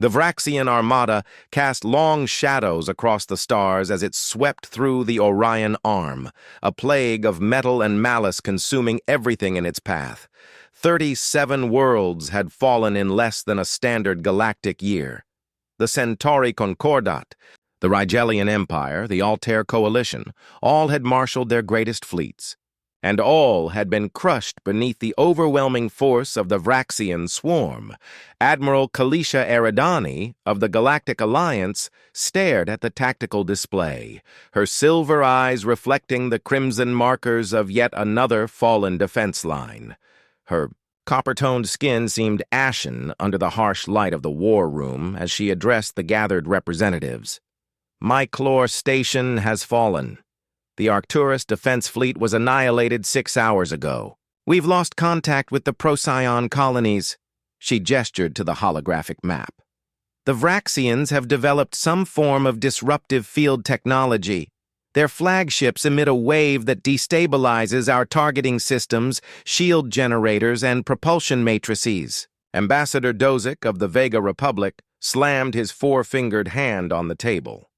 The Vraxian armada cast long shadows across the stars as it swept through the Orion Arm, a plague of metal and malice consuming everything in its path. 37 worlds had fallen in less than a standard galactic year. The Centauri Concordat, the Rigelian Empire, the Altair Coalition, all had marshaled their greatest fleets, and all had been crushed beneath the overwhelming force of the Vraxian swarm. Admiral Kalisha Eridani of the Galactic Alliance stared at the tactical display, her silver eyes reflecting the crimson markers of yet another fallen defense line. Her copper-toned skin seemed ashen under the harsh light of the war room as she addressed the gathered representatives. Myclor Station has fallen. The Arcturus Defense Fleet was annihilated 6 hours ago. We've lost contact with the Procyon colonies. She gestured to the holographic map. The Vraxians have developed some form of disruptive field technology. Their flagships emit a wave that destabilizes our targeting systems, shield generators, and propulsion matrices. Ambassador Dozic of the Vega Republic slammed his four-fingered hand on the table.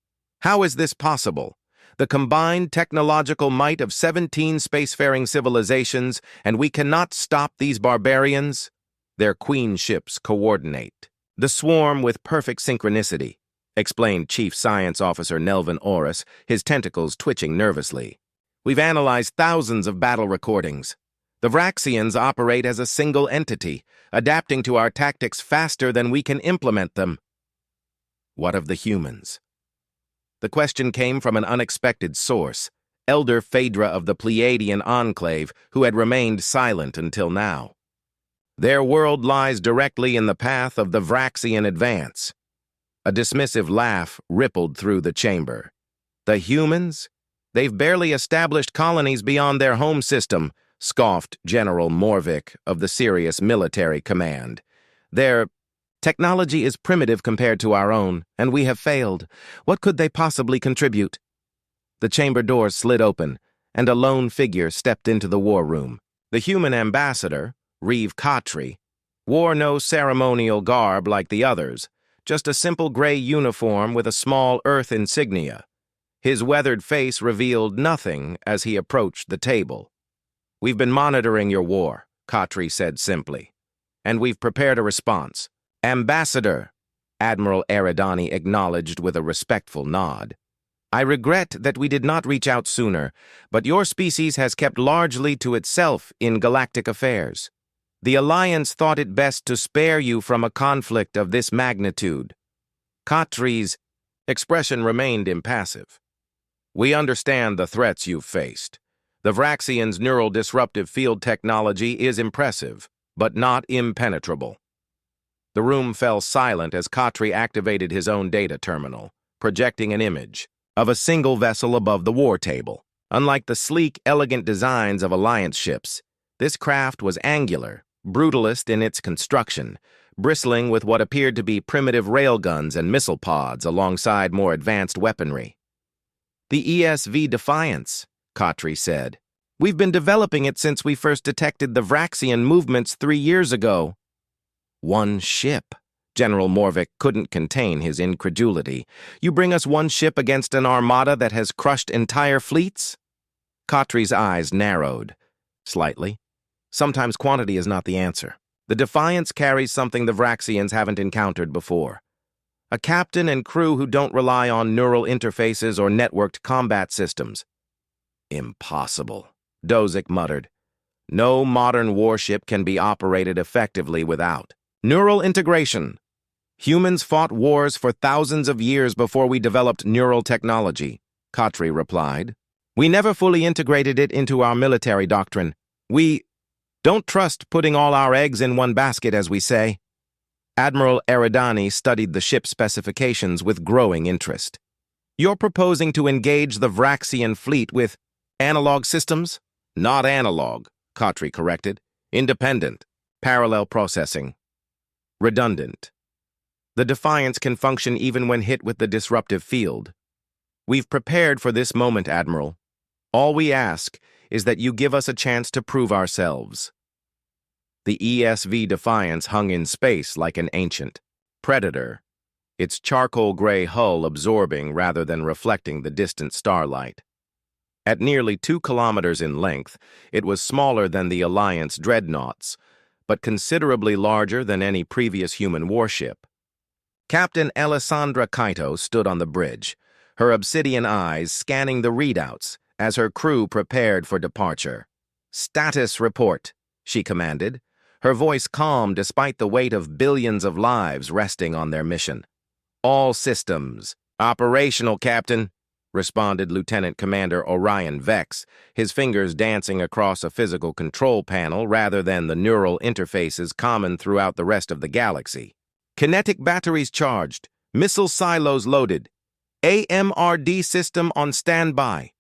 How is this possible? The combined technological might of 17 spacefaring civilizations, and we cannot stop these barbarians? Their queen ships coordinate. The swarm with perfect synchronicity, explained Chief Science Officer Nelvin Orris, his tentacles twitching nervously. We've analyzed thousands of battle recordings. The Vraxians operate as a single entity, adapting to our tactics faster than we can implement them. What of the humans? The question came from an unexpected source, Elder Phaedra of the Pleiadian Enclave, who had remained silent until now. Their world lies directly in the path of the Vraxian advance. A dismissive laugh rippled through the chamber. The humans? They've barely established colonies beyond their home system, scoffed General Morvik of the Sirius Military Command. Their technology is primitive compared to our own, and we have failed. What could they possibly contribute? The chamber doors slid open, and a lone figure stepped into the war room. The human ambassador, Reeve Khatri, wore no ceremonial garb like the others, just a simple gray uniform with a small Earth insignia. His weathered face revealed nothing as he approached the table. "We've been monitoring your war," Khatri said simply, "and we've prepared a response." "Ambassador," Admiral Eridani acknowledged with a respectful nod. "I regret that we did not reach out sooner, but your species has kept largely to itself in galactic affairs. The Alliance thought it best to spare you from a conflict of this magnitude." Khatri's expression remained impassive. "We understand the threats you've faced. The Vraxians' neural disruptive field technology is impressive, but not impenetrable." The room fell silent as Khatri activated his own data terminal, projecting an image of a single vessel above the war table. Unlike the sleek, elegant designs of Alliance ships, this craft was angular, brutalist in its construction, bristling with what appeared to be primitive railguns and missile pods alongside more advanced weaponry. "The ESV Defiance," Khatri said. "We've been developing it since we first detected the Vraxian movements 3 years ago." "One ship?" General Morvik couldn't contain his incredulity. "You bring us one ship against an armada that has crushed entire fleets?" Khatri's eyes narrowed slightly. Sometimes quantity is not the answer. The Defiance carries something the Vraxians haven't encountered before. A captain and crew who don't rely on neural interfaces or networked combat systems. "Impossible," Dozic muttered. "No modern warship can be operated effectively without neural integration. Humans fought wars for thousands of years before we developed neural technology," Khatri replied. "We never fully integrated it into our military doctrine. We don't trust putting all our eggs in one basket, as we say." Admiral Eridani studied the ship specifications with growing interest. "You're proposing to engage the Vraxian fleet with analog systems?" "Not analog," Khatri corrected. "Independent. Parallel processing. Redundant. The Defiance can function even when hit with the disruptive field. We've prepared for this moment, Admiral. All we ask is that you give us a chance to prove ourselves." The ESV Defiance hung in space like an ancient predator, its charcoal gray hull absorbing rather than reflecting the distant starlight. At nearly 2 kilometers in length, it was smaller than the Alliance dreadnoughts, but considerably larger than any previous human warship. Captain Alessandra Kaito stood on the bridge, her obsidian eyes scanning the readouts as her crew prepared for departure. "Status report," she commanded, her voice calm despite the weight of billions of lives resting on their mission. "All systems operational, Captain," responded Lieutenant Commander Orion Vex, his fingers dancing across a physical control panel rather than the neural interfaces common throughout the rest of the galaxy. "Kinetic batteries charged, missile silos loaded, AMRD system on standby."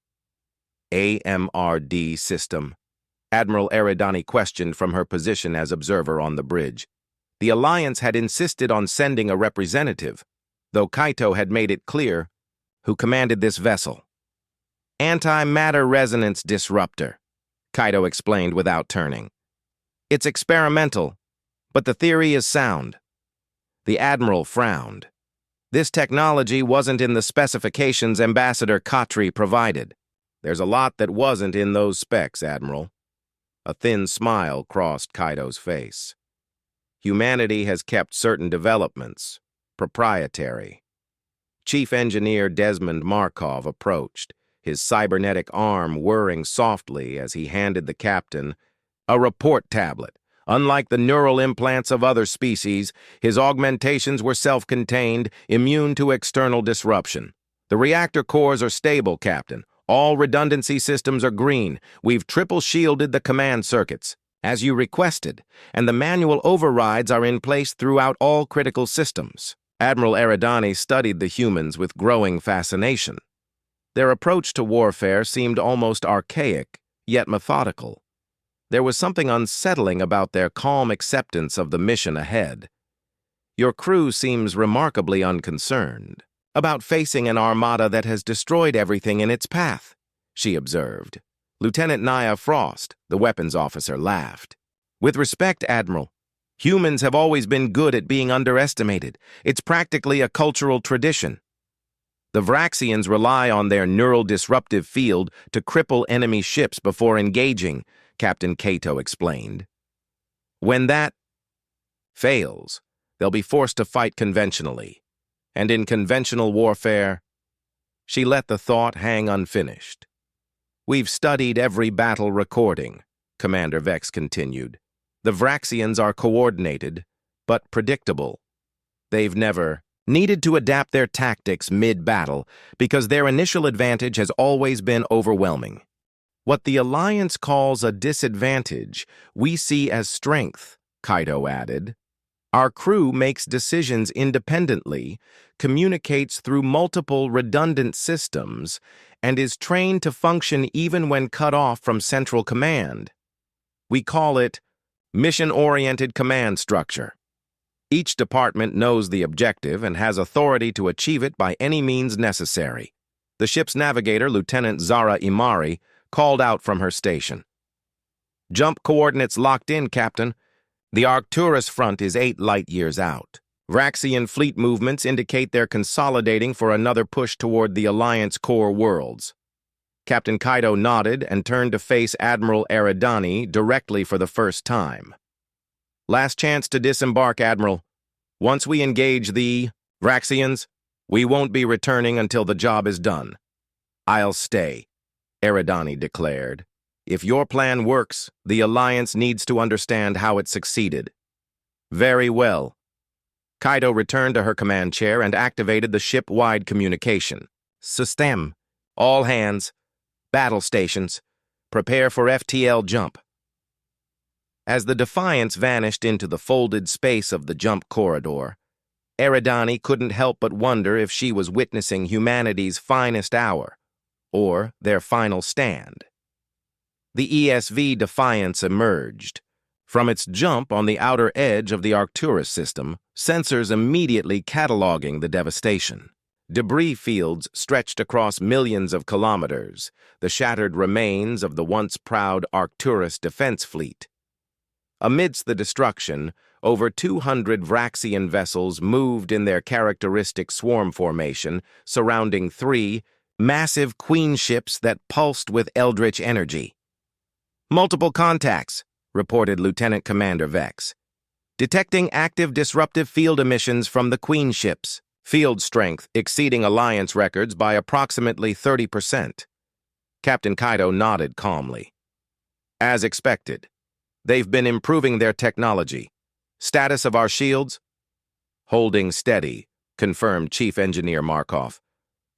AMRD system, Admiral Eridani questioned from her position as observer on the bridge. The Alliance had insisted on sending a representative, though Kaito had made it clear who commanded this vessel. "Antimatter resonance disruptor," Kaito explained without turning. "It's experimental, but the theory is sound." The Admiral frowned. This technology wasn't in the specifications Ambassador Khatri provided. "There's a lot that wasn't in those specs, Admiral." A thin smile crossed Kaito's face. "Humanity has kept certain developments proprietary." Chief Engineer Desmond Markov approached, his cybernetic arm whirring softly as he handed the captain a report tablet. Unlike the neural implants of other species, his augmentations were self-contained, immune to external disruption. "The reactor cores are stable, Captain. All redundancy systems are green. We've triple-shielded the command circuits, as you requested, and the manual overrides are in place throughout all critical systems." Admiral Eridani studied the humans with growing fascination. Their approach to warfare seemed almost archaic, yet methodical. There was something unsettling about their calm acceptance of the mission ahead. "Your crew seems remarkably unconcerned about facing an armada that has destroyed everything in its path," she observed. Lieutenant Naya Frost, the weapons officer, laughed. "With respect, Admiral, humans have always been good at being underestimated. It's practically a cultural tradition. The Vraxians rely on their neural disruptive field to cripple enemy ships before engaging," Captain Kaito explained. "When that fails, they'll be forced to fight conventionally. And in conventional warfare," she let the thought hang unfinished. "We've studied every battle recording," Commander Vex continued. "The Vraxians are coordinated, but predictable. They've never needed to adapt their tactics mid-battle because their initial advantage has always been overwhelming. What the Alliance calls a disadvantage, we see as strength," Kaito added. "Our crew makes decisions independently, communicates through multiple redundant systems, and is trained to function even when cut off from central command. We call it mission-oriented command structure. Each department knows the objective and has authority to achieve it by any means necessary." The ship's navigator, Lieutenant Zara Imari, called out from her station. "Jump coordinates locked in, Captain. The Arcturus front is 8 light-years out. Vraxian fleet movements indicate they're consolidating for another push toward the Alliance core worlds." Captain Kaito nodded and turned to face Admiral Eridani directly for the first time. "Last chance to disembark, Admiral. Once we engage the Vraxians, we won't be returning until the job is done." "I'll stay," Eridani declared. "If your plan works, the Alliance needs to understand how it succeeded." "Very well." Kaito returned to her command chair and activated the ship-wide communication. "System. All hands. Battle stations. Prepare for FTL jump." As the Defiance vanished into the folded space of the jump corridor, Eridani couldn't help but wonder if she was witnessing humanity's finest hour, or their final stand. The ESV Defiance emerged. From its jump on the outer edge of the Arcturus system, sensors immediately cataloging the devastation. Debris fields stretched across millions of kilometers, the shattered remains of the once proud Arcturus defense fleet. Amidst the destruction, Over 200 Vraxian vessels moved in their characteristic swarm formation, surrounding 3 massive queen ships that pulsed with eldritch energy. "Multiple contacts," reported Lieutenant Commander Vex. "Detecting active disruptive field emissions from the queen ships. Field strength exceeding Alliance records by approximately 30%. Captain Kaido nodded calmly. "As expected. They've been improving their technology. Status of our shields?" "Holding steady," confirmed Chief Engineer Markov.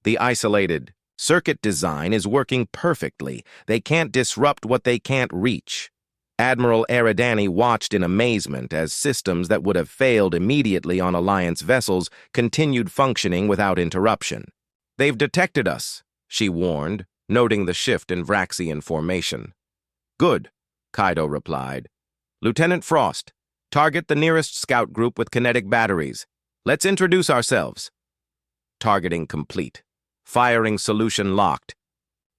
"The isolated circuit design is working perfectly. They can't disrupt what they can't reach." Admiral Eridani watched in amazement as systems that would have failed immediately on Alliance vessels continued functioning without interruption. "They've detected us," she warned, noting the shift in Vraxian formation. "Good," Kaido replied. "Lieutenant Frost, target the nearest scout group with kinetic batteries. Let's introduce ourselves." "Targeting complete. Firing solution locked,"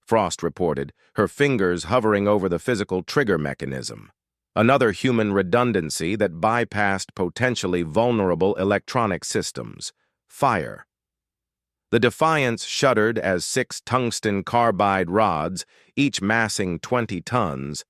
Frost reported, her fingers hovering over the physical trigger mechanism. Another human redundancy that bypassed potentially vulnerable electronic systems. Fire. The Defiance shuddered as 6 tungsten carbide rods, each massing 20 tons,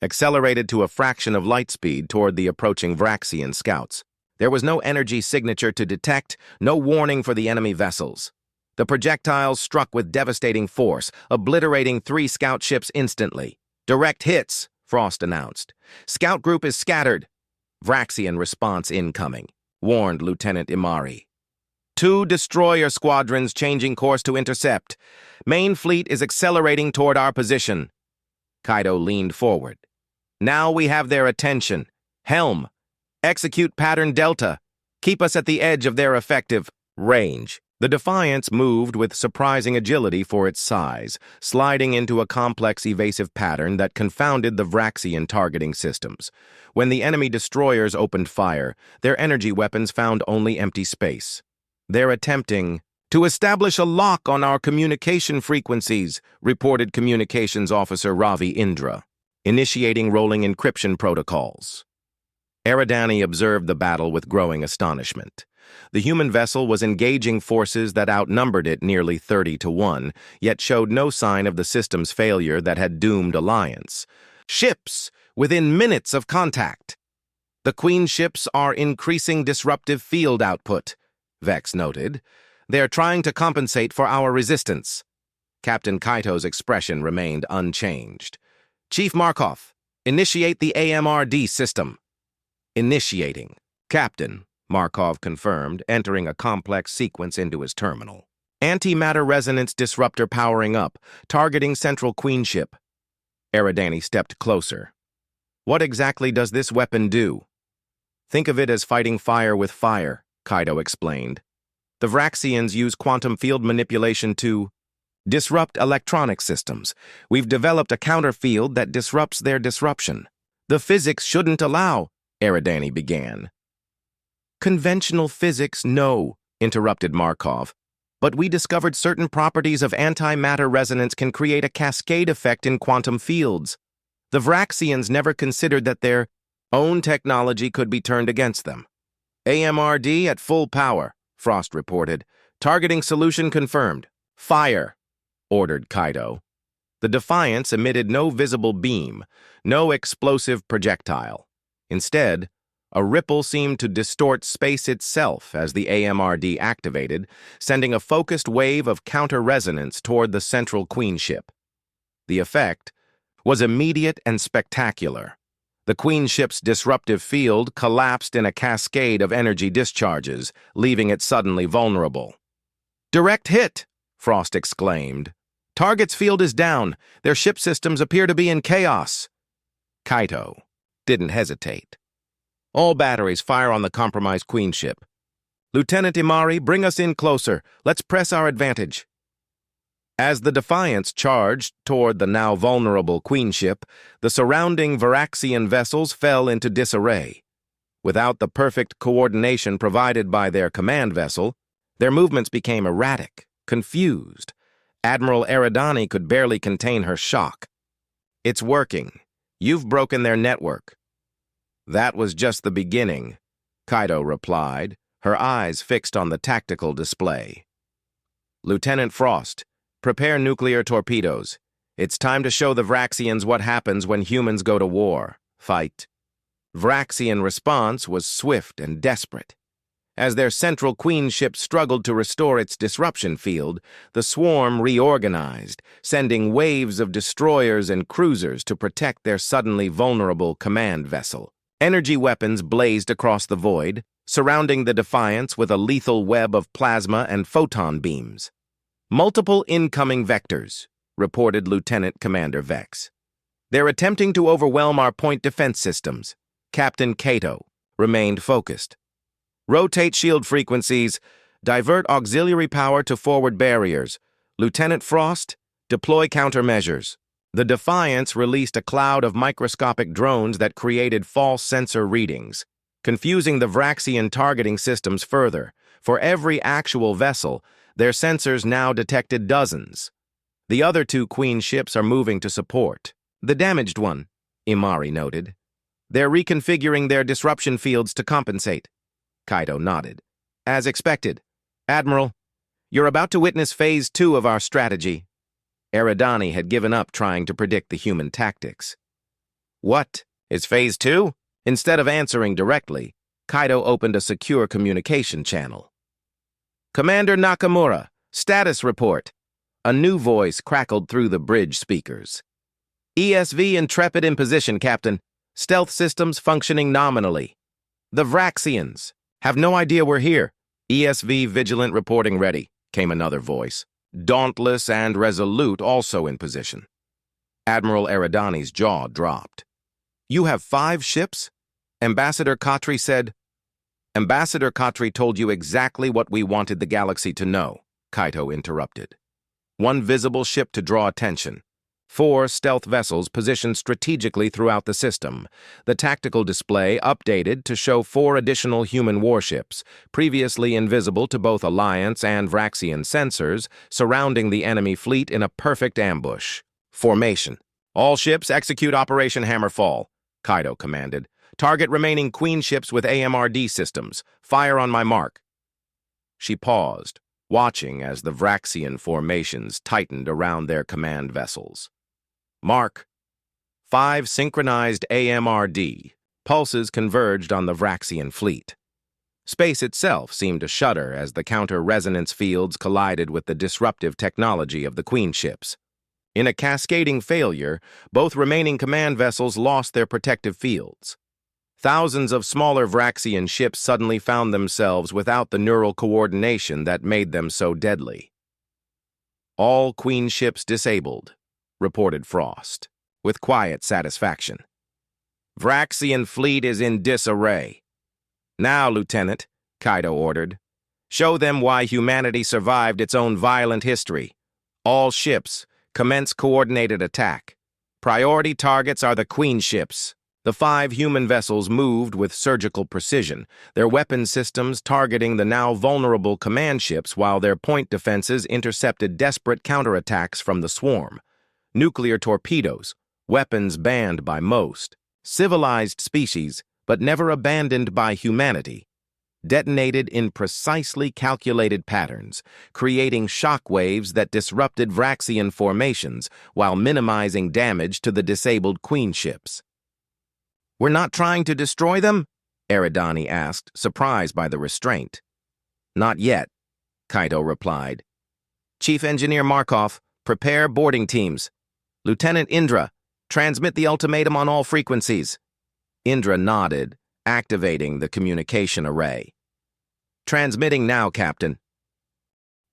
accelerated to a fraction of light speed toward the approaching Vraxian scouts. There was no energy signature to detect, no warning for the enemy vessels. The projectiles struck with devastating force, obliterating 3 scout ships instantly. "Direct hits," Frost announced. "Scout group is scattered." "Vraxian response incoming," warned Lieutenant Imari. 2 destroyer squadrons changing course to intercept. Main fleet is accelerating toward our position." Kaido leaned forward. "Now we have their attention. Helm, execute pattern Delta. Keep us at the edge of their effective range." The Defiance moved with surprising agility for its size, sliding into a complex evasive pattern that confounded the Vraxian targeting systems. When the enemy destroyers opened fire, their energy weapons found only empty space. "They're attempting to establish a lock on our communication frequencies," reported Communications Officer Ravi Indra, initiating rolling encryption protocols. Eridani observed the battle with growing astonishment. The human vessel was engaging forces that outnumbered it nearly 30-1, yet showed no sign of the system's failure that had doomed Alliance. "Ships within minutes of contact. The Queen ships are increasing disruptive field output," Vex noted. "They're trying to compensate for our resistance." Captain Kaito's expression remained unchanged. "Chief Markov, initiate the AMRD system." "Initiating." "Captain," Markov confirmed, entering a complex sequence into his terminal. "Antimatter resonance disruptor powering up, targeting central queen ship." Eridani stepped closer. "What exactly does this weapon do?" "Think of it as fighting fire with fire," Kaido explained. "The Vraxians use quantum field manipulation to disrupt electronic systems. We've developed a counterfield that disrupts their disruption." "The physics shouldn't allow," Eridani began. "Conventional physics, no," interrupted Markov. "But we discovered certain properties of antimatter resonance can create a cascade effect in quantum fields. The Vraxians never considered that their own technology could be turned against them." "AMRD at full power," Frost reported. "Targeting solution confirmed." "Fire," ordered Kaido. The Defiance emitted no visible beam, no explosive projectile. Instead, a ripple seemed to distort space itself as the AMRD activated, sending a focused wave of counter-resonance toward the central queen ship. The effect was immediate and spectacular. The queen ship's disruptive field collapsed in a cascade of energy discharges, leaving it suddenly vulnerable. "Direct hit!" Frost exclaimed. "Target's field is down. Their ship systems appear to be in chaos." Kaito didn't hesitate. "All batteries fire on the compromised queen ship. Lieutenant Imari, bring us in closer. Let's press our advantage." As the Defiance charged toward the now vulnerable queen ship, the surrounding Vraxian vessels fell into disarray. Without the perfect coordination provided by their command vessel, their movements became erratic, confused. Admiral Eridani could barely contain her shock. "It's working. You've broken their network." "That was just the beginning," Kaido replied, her eyes fixed on the tactical display. Lieutenant Frost, prepare nuclear torpedoes. It's time to show the Vraxians what happens when humans go to war. Fight. Vraxian response was swift and desperate. As their central queen ship struggled to restore its disruption field, the swarm reorganized, sending waves of destroyers and cruisers to protect their suddenly vulnerable command vessel. Energy weapons blazed across the void, surrounding the Defiance with a lethal web of plasma and photon beams. Multiple incoming vectors, reported Lieutenant Commander Vex. They're attempting to overwhelm our point defense systems. Captain Cato remained focused. Rotate shield frequencies. Divert auxiliary power to forward barriers. Lieutenant Frost, deploy countermeasures. The Defiance released a cloud of microscopic drones that created false sensor readings, confusing the Vraxian targeting systems further. For every actual vessel, their sensors now detected dozens. The other two Queen ships are moving to support. The damaged one, Imari noted. They're reconfiguring their disruption fields to compensate. Kaido nodded. As expected. Admiral, you're about to witness Phase 2 of our strategy. Eridani had given up trying to predict the human tactics. What? Is Phase 2? Instead of answering directly, Kaido opened a secure communication channel. Commander Nakamura, status report. A new voice crackled through the bridge speakers. ESV Intrepid in position, Captain. Stealth systems functioning nominally. The Vraxians have no idea we're here. ESV Vigilant reporting ready, came another voice. Dauntless and resolute also in position. Admiral Eridani's jaw dropped. You have 5 ships? Ambassador Khatri said. Ambassador Khatri told you exactly what we wanted the galaxy to know, Kaito interrupted. 1 visible ship to draw attention. 4 stealth vessels positioned strategically throughout the system. The tactical display updated to show 4 additional human warships, previously invisible to both Alliance and Vraxian sensors, surrounding the enemy fleet in a perfect ambush. Formation. All ships execute Operation Hammerfall, Kaido commanded. Target remaining Queen ships with AMRD systems. Fire on my mark. She paused, watching as the Vraxian formations tightened around their command vessels. Mark. 5 synchronized AMRD. Pulses converged on the Vraxian fleet. Space itself seemed to shudder as the counter-resonance fields collided with the disruptive technology of the Queen ships. In a cascading failure, both remaining command vessels lost their protective fields. Thousands of smaller Vraxian ships suddenly found themselves without the neural coordination that made them so deadly. All Queen ships disabled, reported Frost, with quiet satisfaction. Vraxian fleet is in disarray. Now, Lieutenant, Kaido ordered, show them why humanity survived its own violent history. All ships, commence coordinated attack. Priority targets are the Queen ships. The 5 human vessels moved with surgical precision, their weapon systems targeting the now vulnerable command ships while their point defenses intercepted desperate counterattacks from the swarm. Nuclear torpedoes, weapons banned by most, civilized species, but never abandoned by humanity, detonated in precisely calculated patterns, creating shock waves that disrupted Vraxian formations while minimizing damage to the disabled Queen ships. We're not trying to destroy them? Eridani asked, surprised by the restraint. Not yet, Kaido replied. Chief Engineer Markov, prepare boarding teams. Lieutenant Indra, transmit the ultimatum on all frequencies. Indra nodded, activating the communication array. Transmitting now, Captain.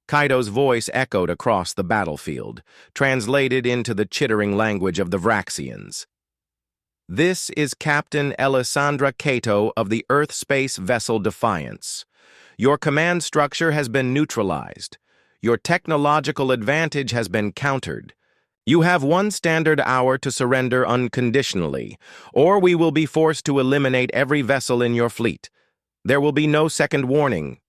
Kaido's voice echoed across the battlefield, translated into the chittering language of the Vraxians. This is Captain Alessandra Cato of the Earth Space Vessel Defiance. Your command structure has been neutralized. Your technological advantage has been countered. You have 1 standard hour to surrender unconditionally, or we will be forced to eliminate every vessel in your fleet. There will be no second warning.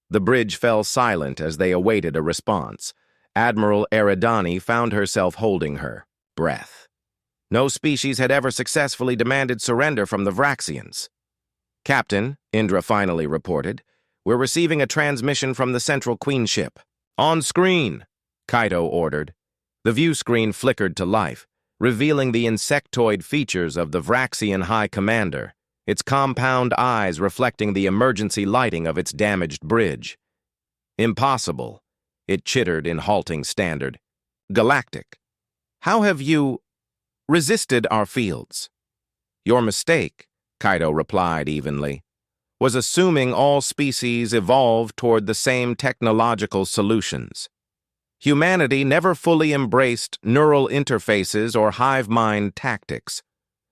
The bridge fell silent as they awaited a response. Admiral Eridani found herself holding her breath. No species had ever successfully demanded surrender from the Vraxians. "Captain," Indra finally reported, "we're receiving a transmission from the central queen ship." "On screen," Kaito ordered. The view screen flickered to life, revealing the insectoid features of the Vraxian High Commander, its compound eyes reflecting the emergency lighting of its damaged bridge. "Impossible," it chittered in halting standard. "Galactic, how have you resisted our fields?" "Your mistake," Kaito replied evenly, "was assuming all species evolve toward the same technological solutions. Humanity never fully embraced neural interfaces or hive mind tactics.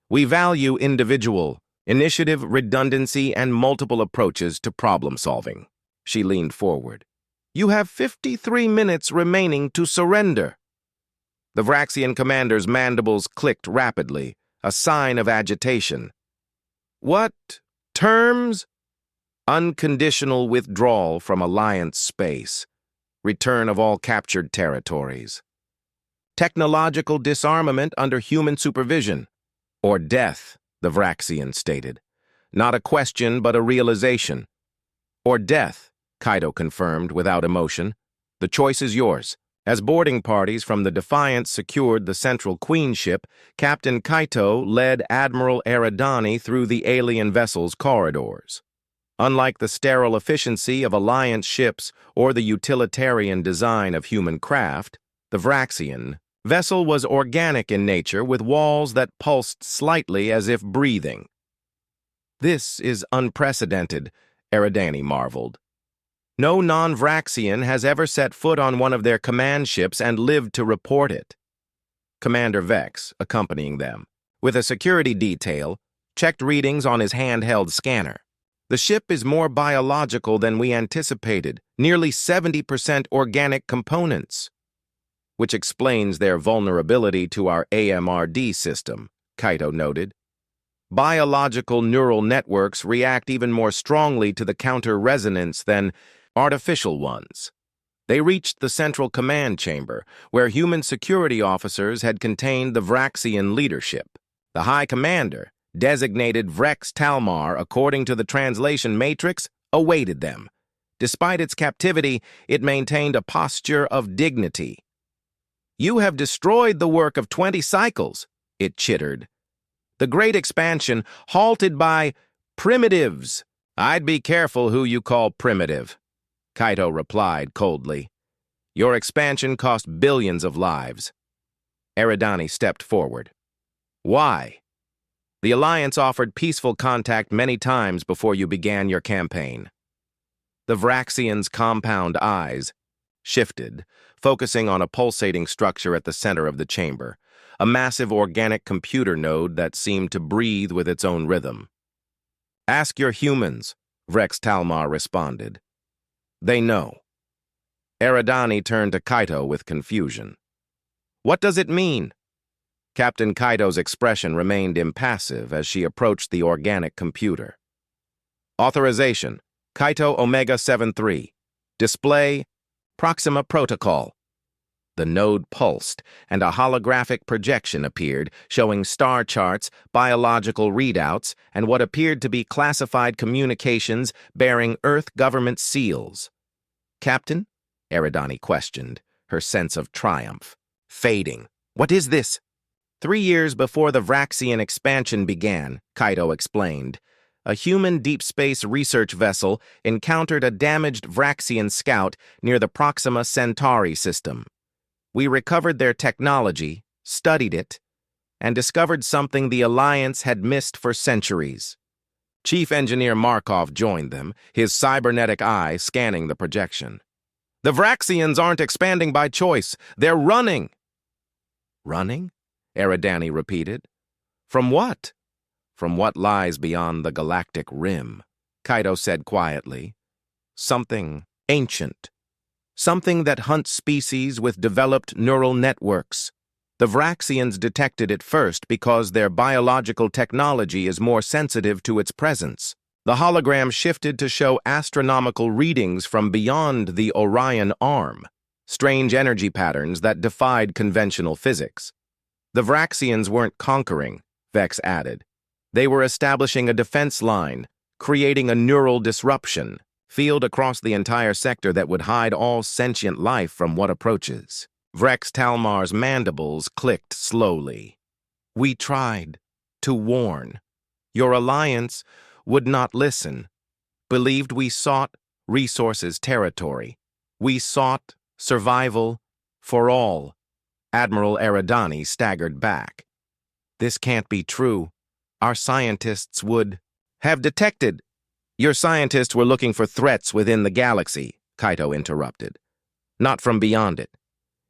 We value individual, initiative, redundancy, and multiple approaches to problem solving." She leaned forward. "You have 53 minutes remaining to surrender." The Vraxian commander's mandibles clicked rapidly, a sign of agitation. "What terms?" "Unconditional withdrawal from Alliance space. Return of all captured territories. Technological disarmament under human supervision. Or death," the Vraxian stated. "Not a question, but a realization." "Or death," Kaito confirmed without emotion. "The choice is yours." As boarding parties from the Defiant secured the central queen ship, Captain Kaito led Admiral Eridani through the alien vessel's corridors. Unlike the sterile efficiency of Alliance ships or the utilitarian design of human craft, the Vraxian vessel was organic in nature with walls that pulsed slightly as if breathing. "This is unprecedented," Eridani marveled. "No non-Vraxian has ever set foot on one of their command ships and lived to report it." Commander Vex, accompanying them, with a security detail, checked readings on his handheld scanner. "The ship is more biological than we anticipated, nearly 70% organic components." "Which explains their vulnerability to our AMRD system," Kaito noted. "Biological neural networks react even more strongly to the counter-resonance than artificial ones." They reached the central command chamber, where human security officers had contained the Vraxian leadership. The High Commander, designated Vrex Talmar according to the translation matrix, awaited them. Despite its captivity, it maintained a posture of dignity. "You have destroyed the work of 20 cycles," it chittered. "The Great Expansion halted by primitives." "I'd be careful who you call primitive," Kaito replied coldly. "Your expansion cost billions of lives." Eridani stepped forward. "Why?" "The Alliance offered peaceful contact many times before you began your campaign." The Vraxian's compound eyes shifted, focusing on a pulsating structure at the center of the chamber, a massive organic computer node that seemed to breathe with its own rhythm. "Ask your humans," Vrex Talmar responded. "They know." Eridani turned to Kaito with confusion. "What does it mean?" Captain Kaito's expression remained impassive as she approached the organic computer. "Authorization, Kaito Omega 73. Display, Proxima Protocol." The node pulsed, and a holographic projection appeared, showing star charts, biological readouts, and what appeared to be classified communications bearing Earth government seals. "Captain?" Eridani questioned, her sense of triumph fading. "What is this?" 3 years before the Vraxian expansion began, Kaito explained, a human deep space research vessel encountered a damaged Vraxian scout near the Proxima Centauri system. We recovered their technology, studied it, and discovered something the Alliance had missed for centuries. Chief Engineer Markov joined them, his cybernetic eye scanning the projection. "The Vraxians aren't expanding by choice. They're running." "Running?" Eridani repeated. "From what?" "From what lies beyond the galactic rim," Kaito said quietly. "Something ancient. Something that hunts species with developed neural networks. The Vraxians detected it first because their biological technology is more sensitive to its presence. The hologram shifted to show astronomical readings from beyond the Orion arm, strange energy patterns that defied conventional physics. The Vraxians weren't conquering," Vex added. "They were establishing a defense line, creating a neural disruption field across the entire sector that would hide all sentient life from what approaches. Vrex Talmar's mandibles clicked slowly. We tried to warn. Your alliance would not listen, believed we sought resources territory. We sought survival for all. Admiral Eridani staggered back. This can't be true. Our scientists would have detected. Your scientists were looking for threats within the galaxy, Kaito interrupted. Not from beyond it.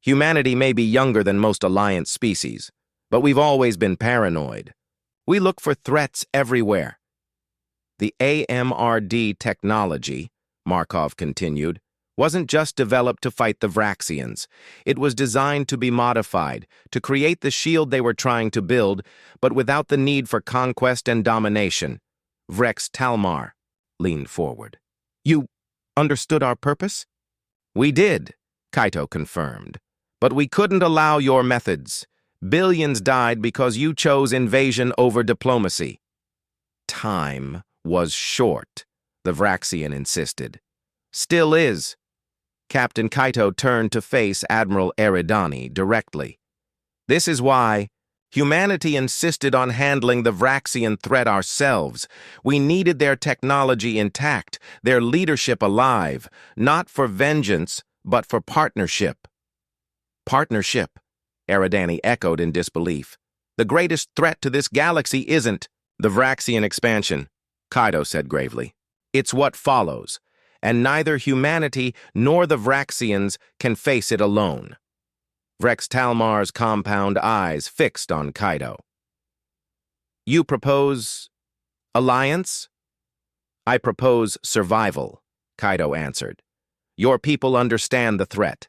Humanity may be younger than most Alliance species, but we've always been paranoid. We look for threats everywhere. The AMRD technology, Markov continued, wasn't just developed to fight the Vraxians. It was designed to be modified, to create the shield they were trying to build, but without the need for conquest and domination. Vrex Talmar leaned forward. You understood our purpose? We did, Kaito confirmed. But we couldn't allow your methods. Billions died because you chose invasion over diplomacy. Time was short, the Vraxian insisted. Still is. Captain Kaito turned to face Admiral Eridani directly. This is why humanity insisted on handling the Vraxian threat ourselves. We needed their technology intact, their leadership alive, not for vengeance, but for partnership. Partnership, Eridani echoed in disbelief. The greatest threat to this galaxy isn't the Vraxian expansion, Kaito said gravely. It's what follows, and neither humanity nor the Vraxians can face it alone. Vrex Talmar's compound eyes fixed on Kaito. You propose alliance? I propose survival, Kaito answered. Your people understand the threat.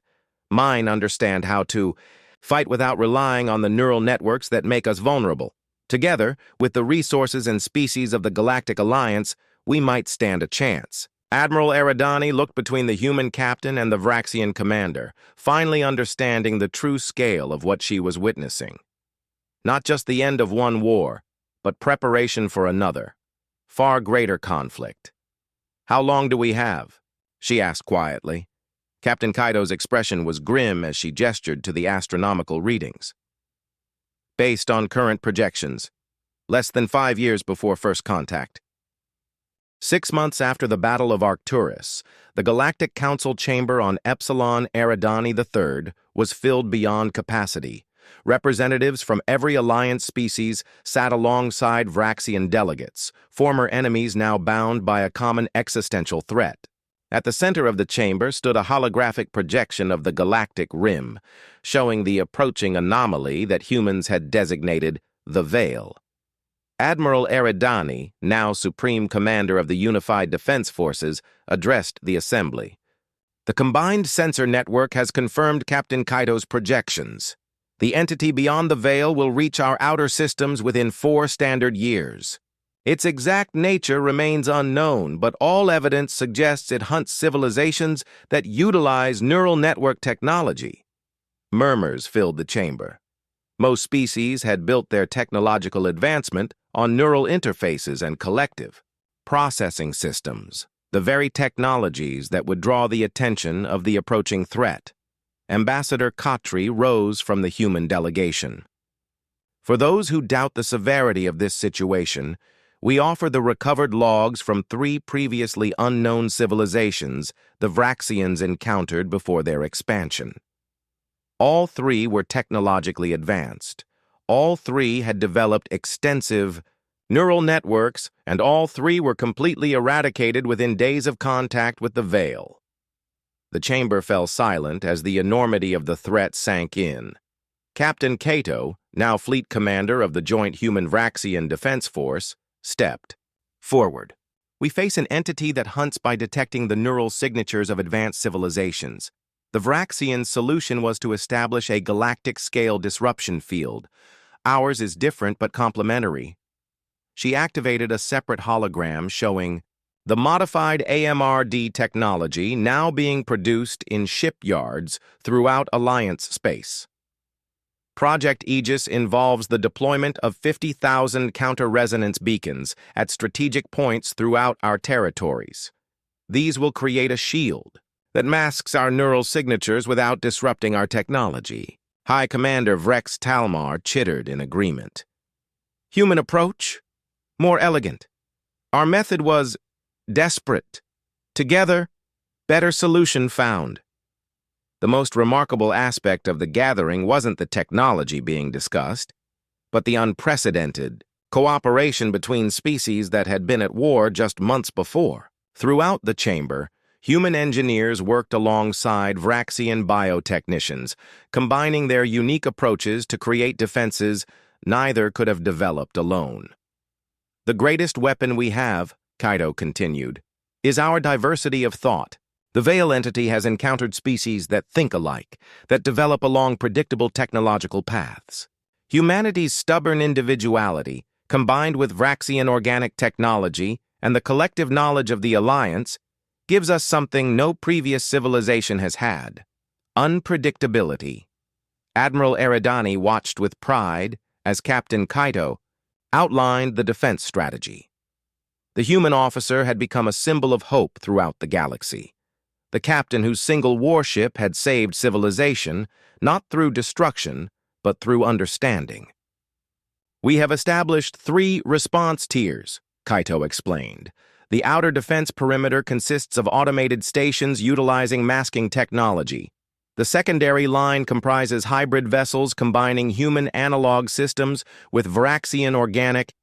Mine understand how to fight without relying on the neural networks that make us vulnerable. Together, with the resources and species of the Galactic Alliance, we might stand a chance. Admiral Eridani looked between the human captain and the Vraxian commander, finally understanding the true scale of what she was witnessing. Not just the end of one war, but preparation for another, far greater conflict. How long do we have? She asked quietly. Captain Kaito's expression was grim as she gestured to the astronomical readings. Based on current projections, less than 5 years before first contact. 6 months after the Battle of Arcturus, the Galactic Council chamber on Epsilon Eridani III was filled beyond capacity. Representatives from every Alliance species sat alongside Vraxian delegates, former enemies now bound by a common existential threat. At the center of the chamber stood a holographic projection of the Galactic Rim, showing the approaching anomaly that humans had designated the Veil. Admiral Eridani, now Supreme Commander of the Unified Defense Forces, addressed the assembly. The combined sensor network has confirmed Captain Kaito's projections. The entity beyond the Veil will reach our outer systems within 4 standard years. Its exact nature remains unknown, but all evidence suggests it hunts civilizations that utilize neural network technology. Murmurs filled the chamber. Most species had built their technological advancement on neural interfaces and collective processing systems, the very technologies that would draw the attention of the approaching threat. Ambassador Khatri rose from the human delegation. For those who doubt the severity of this situation, we offer the recovered logs from 3 previously unknown civilizations the Vraxians encountered before their expansion. All 3 were technologically advanced. All 3 had developed extensive neural networks, and all 3 were completely eradicated within days of contact with the Veil. The chamber fell silent as the enormity of the threat sank in. Captain Kaito, now Fleet Commander of the Joint Human-Vraxian Defense Force, stepped forward. We face an entity that hunts by detecting the neural signatures of advanced civilizations. The Vraxian solution was to establish a galactic-scale disruption field. Ours is different but complementary. She activated a separate hologram showing the modified AMRD technology now being produced in shipyards throughout Alliance space. Project Aegis involves the deployment of 50,000 counter-resonance beacons at strategic points throughout our territories. These will create a shield that masks our neural signatures without disrupting our technology. High Commander Vrex Talmar chittered in agreement. Human approach? More elegant. Our method was desperate. Together, better solution found. The most remarkable aspect of the gathering wasn't the technology being discussed, but the unprecedented cooperation between species that had been at war just months before. Throughout the chamber, human engineers worked alongside Vraxian biotechnicians, combining their unique approaches to create defenses neither could have developed alone. The greatest weapon we have, Kaito continued, is our diversity of thought. The Veil entity has encountered species that think alike, that develop along predictable technological paths. Humanity's stubborn individuality, combined with Vraxian organic technology and the collective knowledge of the Alliance, gives us something no previous civilization has had: unpredictability. Admiral Eridani watched with pride as Captain Kaito outlined the defense strategy. The human officer had become a symbol of hope throughout the galaxy. The captain whose single warship had saved civilization, not through destruction, but through understanding. We have established 3 response tiers, Kaito explained. The outer defense perimeter consists of automated stations utilizing masking technology. The secondary line comprises hybrid vessels combining human analog systems with Vraxian organic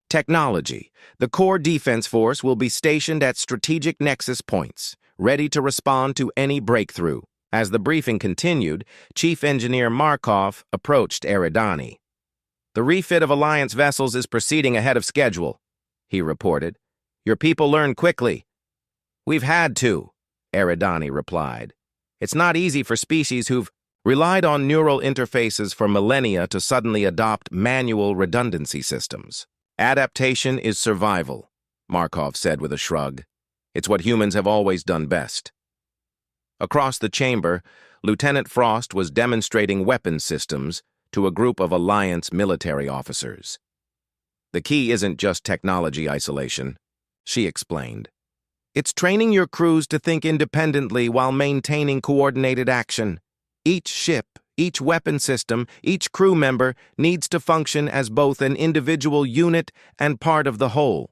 technology. The core defense force will be stationed at strategic nexus points, ready to respond to any breakthrough. As the briefing continued, Chief Engineer Markov approached Eridani. The refit of Alliance vessels is proceeding ahead of schedule, he reported. Your people learn quickly. We've had to, Eridani replied. It's not easy for species who've relied on neural interfaces for millennia to suddenly adopt manual redundancy systems. Adaptation is survival, Markov said with a shrug. It's what humans have always done best. Across the chamber, Lieutenant Frost was demonstrating weapons systems to a group of Alliance military officers. The key isn't just technology isolation, she explained. It's training your crews to think independently while maintaining coordinated action. Each ship, each weapon system, each crew member needs to function as both an individual unit and part of the whole.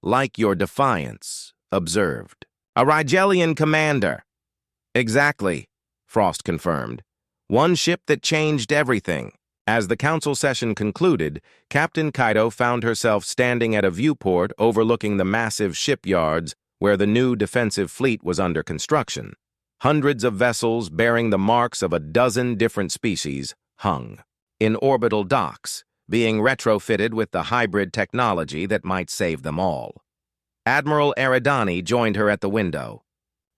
Like your Defiance observed. A Rigelian commander. Exactly, Frost confirmed. One ship that changed everything. As the council session concluded, Captain Kaito found herself standing at a viewport overlooking the massive shipyards where the new defensive fleet was under construction. Hundreds of vessels bearing the marks of a dozen different species hung in orbital docks, being retrofitted with the hybrid technology that might save them all. Admiral Eridani joined her at the window.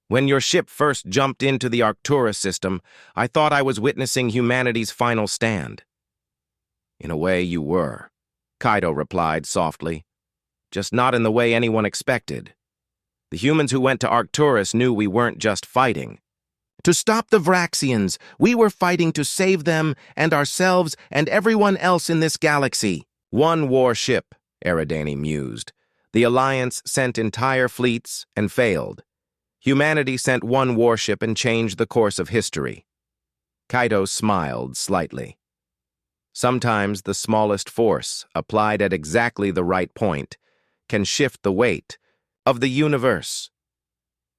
When your ship first jumped into the Arcturus system, I thought I was witnessing humanity's final stand. In a way, you were, Kaito replied softly. Just not in the way anyone expected. The humans who went to Arcturus knew we weren't just fighting. To stop the Vraxians, we were fighting to save them and ourselves and everyone else in this galaxy. One warship, Eridani mused. The Alliance sent entire fleets and failed. Humanity sent one warship and changed the course of history. Kaito smiled slightly. Sometimes the smallest force, applied at exactly the right point, can shift the weight of the universe.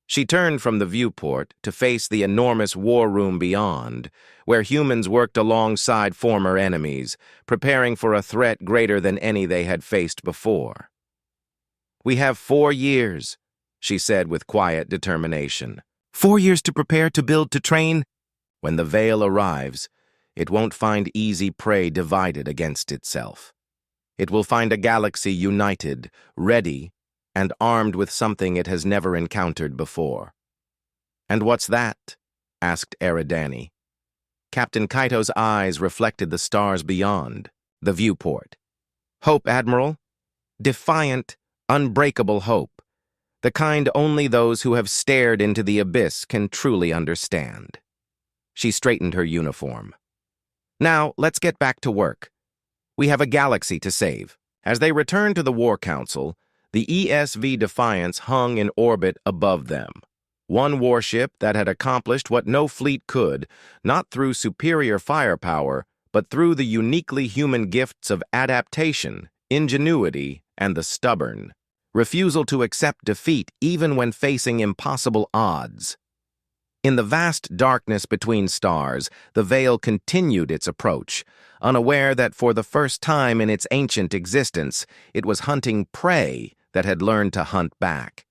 She turned from the viewport to face the enormous war room beyond, where humans worked alongside former enemies, preparing for a threat greater than any they had faced before. We have 4 years, she said with quiet determination. 4 years to prepare, to build, to train. When the Veil arrives, it won't find easy prey divided against itself. It will find a galaxy united, ready, and armed with something it has never encountered before. And what's that? Asked Eridani. Captain Kaito's eyes reflected the stars beyond, the viewport. Hope, Admiral. Defiant, unbreakable hope. The kind only those who have stared into the abyss can truly understand. She straightened her uniform. Now, let's get back to work. We have a galaxy to save. As they return to the War Council, the ESV Defiance hung in orbit above them. One warship that had accomplished what no fleet could, not through superior firepower, but through the uniquely human gifts of adaptation, ingenuity, and the stubborn. Refusal to accept defeat even when facing impossible odds. In the vast darkness between stars, the Veil continued its approach, unaware that for the first time in its ancient existence, it was hunting prey that had learned to hunt back.